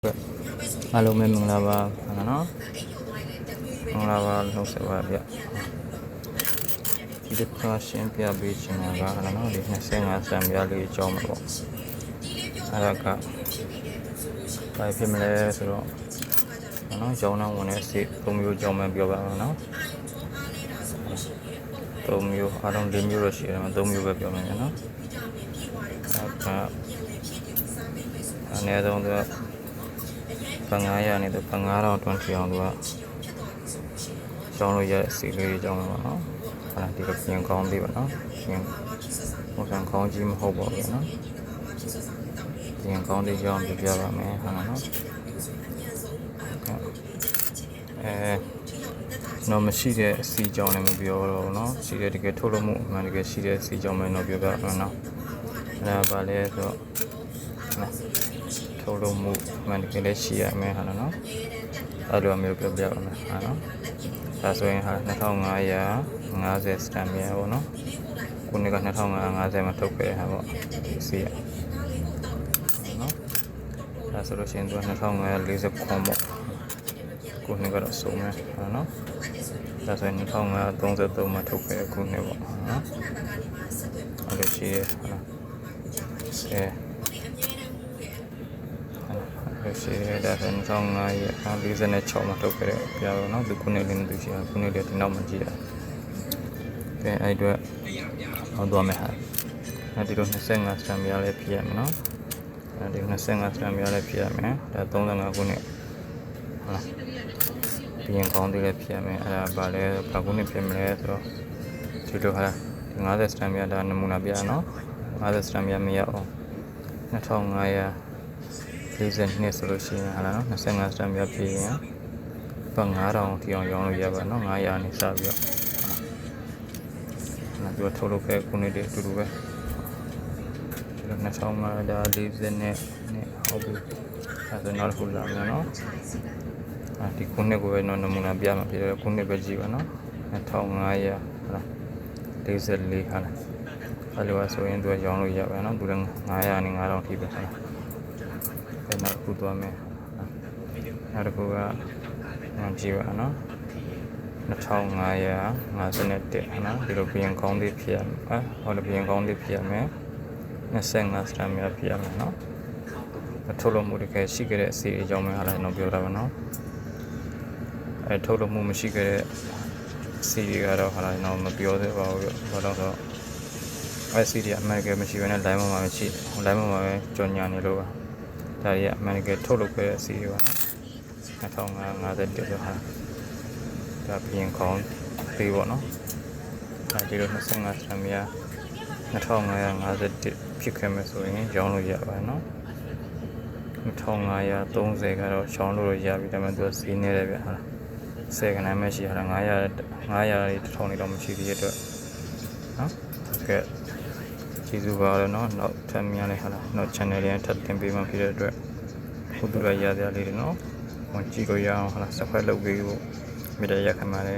အားလုံးပဲမင်္ဂလာပါနော်မင်္ဂလာပါလို့ဆက်ပါဗျဒီတစ်ခါရှင်းပြပေးချင်တာကနော်ဒီ25စံပြလေးအကြောင်းပေါ့အဲ့ဒါကဘာဖြစ်မလဲဆိုတော့နော်ကျောင်းသားဝင်တဲ့စိတ်၃မျိုးကြောင်းမှပြောပါမယ်နော်၃မျိုးအားလုံး၄မျိုးလို့ရှိတယ်၃မျိုးပဲပြောမယ်နော်အဲ့ဒါအနည်းဆုံးတော့900နဲ့5000တွန်းထီအောင်တို့ကကျောင်းလို့ရစီလေးကျောင်းပါနော်အဲ့ဒါဒီလိုပြင်ကောင်းသေးပါနော်ပြင်ဟိုဆန်ကောင်းကြီးမဟုတ်ပါဘူးနော်ပြင်ကောင်းသေးကျောင်းပြပြပါမယ်ဟာနော်နော်မရှိတဲ့အစီကျောင်းလည်းမပြောတော့ဘူးနော်ရှိတဲ့တကယ်ထုတ်လို့မှုအမှန်တကယ်ရှိတဲ့အစီကျောင်းပဲတော့ပြောပြမယ်နော်အဲ့ဒါပါလေဆိုတော့ထုတ်လို့မှုမှန်တကယ်လည်းရှိရမယ်ဟာနော်အဲ့လိုမျိုးပြောပြပါမယ်ဟာနော်ဒါဆိုရင်ဟာ2550စတန်မြေပေါ့နော်ခုနှစ်က2550မှာထုတ်ခဲ့တဲ့ဟာပေါ့စီရနော်ဒါဆိုလို့ရှိရင်သူက2540ခွန်ပေါ့ခုနှစ်ကတော့စုံမယ်ဟာနော်ဒါဆိုရင်2533မှာထုတ်ခဲ့တဲ့ခုနှစ်ပေါ့နော်အဲ့လိုရှိရဟာရှိတဲ့ဒါဆို2546မှာထုတ်ခဲ့တဲ့ပြာတော့နော်ဒီခုနှစ်လေးနဲ့သူရှိတာခုနှစ်လေးဒီနောက်မှကြည့်တာကဲအဲ့အတွက်ဟောသွားမယ်ဟာအဲဒီလို25စတန်ပြားလေးဖြစ်ရမယ်နော်အဲဒီ25စတန်ပြားလေးဖြစ်ရမယ်ဒါ35ခုနှစ်ဟုတ်လားပြင်ကောင်းသေးလေးဖြစ်ရမယ်အဲ့ဒါဗာလဲဘာခုနှစ်ဖြစ်မလဲဆိုတော့ဒီလိုဟာ50စတန်ပြားဒါနမူနာပြားနော်50စတန်ပြားမရအောင်250042ဆိုလို့ရှိရင်ဟာနော်25စတန်ပြပြရင်ပတ်9000ထိအောင်ရောင်းလို့ရပါနော်900နဲ့စပြီးတော့နောက်ပြီးထုတ်လုပ်ခဲ့ခုနှစ်တည်းအတူတူပဲဒီလို2500ဒါ40နဲ့ဟုတ်ပြီအဲဆိုနောက်တစ်ခုလာမယ်နော်ဒီခုနှစ်ကိုပဲနမူနာပြမှာဖြစ်တယ်ခုနှစ်ပဲကြည့်ပါနော်2500ဟာ44ဟာအဲ့လိုဆိုရင်သူကရောင်းလို့ရပါနော်သူလည်း900နဲ့9000ထိပဲဟာနောက်တစ်ခုသွားမယ်နောက်တစ်ခုကကြည့်ပါနော်2551နော်ဒီလိုပြင်ကောင်းလေးဖြစ်ရမယ်ဟောဒီပြင်ကောင်းလေးဖြစ်ရမယ်25စတန်များဖြစ်ရမယ်နော်ထုတ်လို့မှုတကယ်ရှိခဲ့တဲ့အစီအကြောင်းများဟာလည်းတော့ပြောတာပါနော်ထုတ်လို့မှုမရှိခဲ့တဲ့အစီတွေကတော့ဟာလည်းတော့မပြောသေးပါဘူးဘာလို့ဆိုတော့အစီတွေအမှန်တကယ်မရှိဘဲနဲ့ line မှာမရှိ line မှာပဲကြော်ညာနေလို့ပါဒါရီအမှန်တကယ်ထုတ်လုပ်ခဲ့တဲ့အစီတွေပါ2551ဆိုဟာဒါပြင်ကောင်းသေးပေါ့နော်အဲဒီလို25စတန်များ2551ဖြစ်ခဲ့မယ်ဆိုရင်ရောင်းလို့ရပါတယ်နော်2530ကတော့ရှောင်းလို့ရပြီဒါပေမဲ့သူကဈေးနေတယ်ဗျဟာ10ခန်းမှရှိဟာ900 1000လေးတော့မရှိသေးတဲ့အတွက်နော်ကဲကျေးဇူးပါလို့နော်နောက်ထပ်များလဲဟာနောက် channel လေးထပ်တင်ပေးမှဖြစ်တဲ့အတွက်ခုတူရရသေးလေးတွေနော်ကြည့်လို့ရအောင်ဟာ subscribe လုပ်ပေးဖို့မိတ်ရရခံပါတယ်